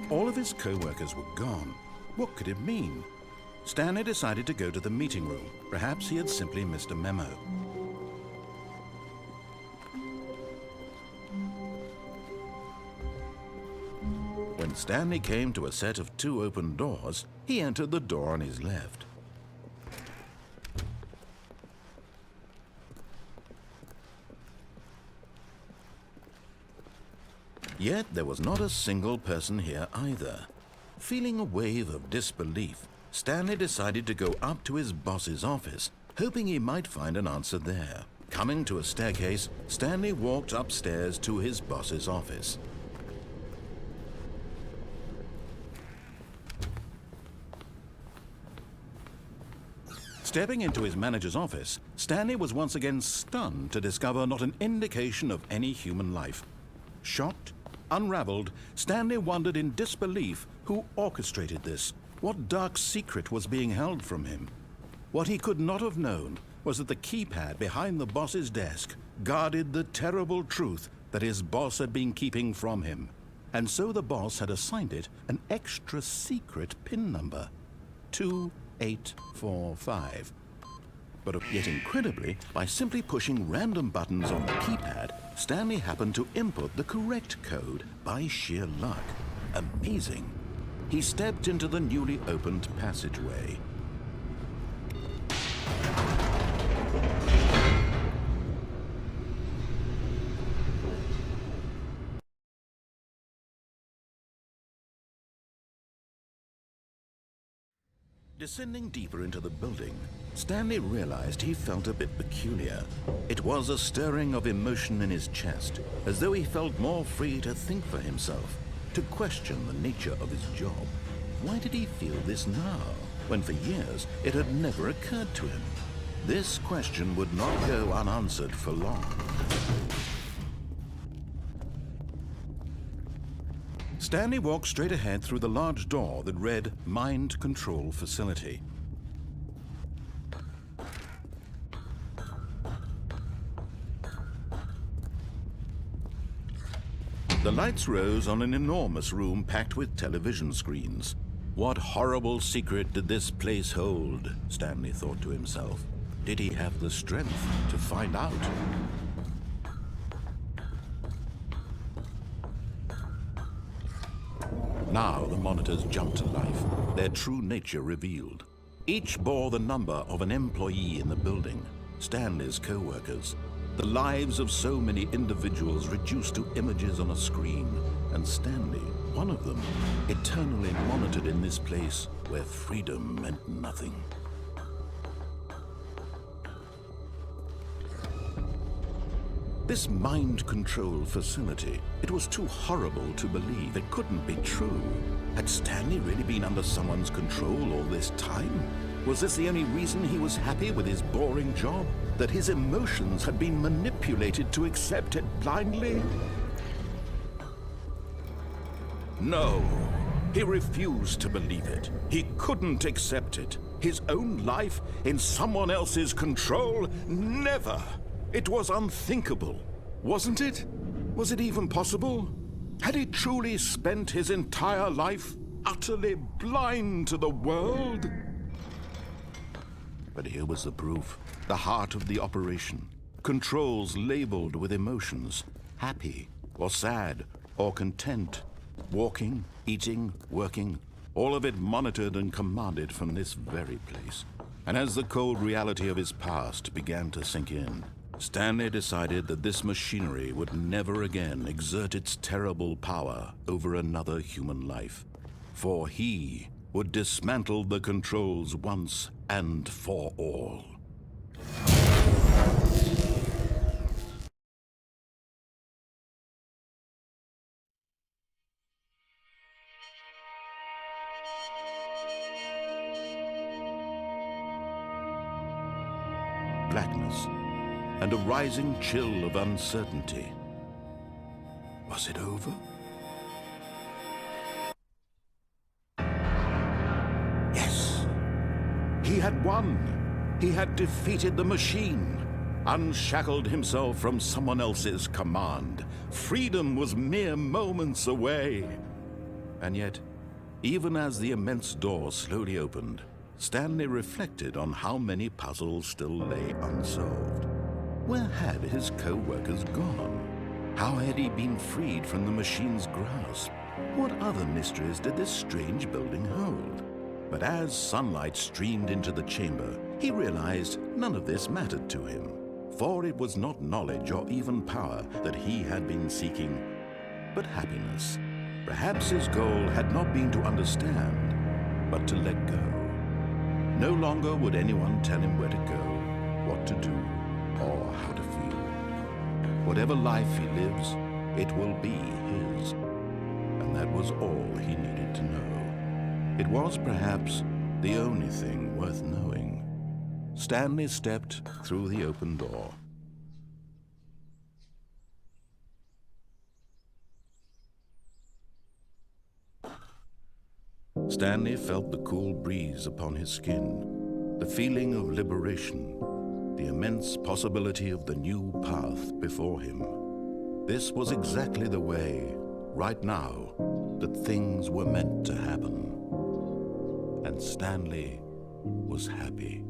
All of his co-workers were gone. What could it mean? Stanley decided to go to the meeting room. Perhaps he had simply missed a memo. When Stanley came to a set of 2 open doors, he entered the door on his left. Yet there was not a single person here either. Feeling a wave of disbelief, Stanley decided to go up to his boss's office, hoping he might find an answer there. Coming to a staircase, Stanley walked upstairs to his boss's office. Stepping into his manager's office, Stanley was once again stunned to discover not an indication of any human life. Shocked, unraveled, Stanley wondered in disbelief who orchestrated this. What dark secret was being held from him? What he could not have known was that the keypad behind the boss's desk guarded the terrible truth that his boss had been keeping from him. And so the boss had assigned it an extra secret PIN number, 2845. But yet incredibly, by simply pushing random buttons on the keypad, Stanley happened to input the correct code by sheer luck. Amazing. He stepped into the newly opened passageway. Descending deeper into the building, Stanley realized he felt a bit peculiar. It was a stirring of emotion in his chest, as though he felt more free to think for himself, to question the nature of his job. Why did he feel this now, when for years it had never occurred to him? This question would not go unanswered for long. Stanley walked straight ahead through the large door that read Mind Control Facility. The lights rose on an enormous room packed with television screens. What horrible secret did this place hold? Stanley thought to himself. Did he have the strength to find out? Now the monitors jumped to life, their true nature revealed. Each bore the number of an employee in the building, Stanley's co-workers. The lives of so many individuals reduced to images on a screen, and Stanley, one of them, eternally monitored in this place where freedom meant nothing. This mind control facility, it was too horrible to believe. It couldn't be true. Had Stanley really been under someone's control all this time? Was this the only reason he was happy with his boring job? That his emotions had been manipulated to accept it blindly? No, he refused to believe it. He couldn't accept it. His own life in someone else's control? Never! It was unthinkable, wasn't it? Was it even possible? Had he truly spent his entire life utterly blind to the world? But here was the proof, the heart of the operation. Controls labeled with emotions, happy or sad or content, walking, eating, working, all of it monitored and commanded from this very place. And as the cold reality of his past began to sink in, Stanley decided that this machinery would never again exert its terrible power over another human life, for he would dismantle the controls once and for all. Blackness and a rising chill of uncertainty. Was it over? Yes. He had won. He had defeated the machine, unshackled himself from someone else's command. Freedom was mere moments away. And yet, even as the immense door slowly opened, Stanley reflected on how many puzzles still lay unsolved. Where had his co-workers gone? How had he been freed from the machine's grasp? What other mysteries did this strange building hold? But as sunlight streamed into the chamber, he realized none of this mattered to him, for it was not knowledge or even power that he had been seeking, but happiness. Perhaps his goal had not been to understand, but to let go. No longer would anyone tell him where to go, what to do, or how to feel. Whatever life he lives, it will be his. And that was all he needed to know. It was perhaps the only thing worth knowing. Stanley stepped through the open door. Stanley felt the cool breeze upon his skin, the feeling of liberation, the immense possibility of the new path before him. This was exactly the way, right now, that things were meant to happen. And Stanley was happy.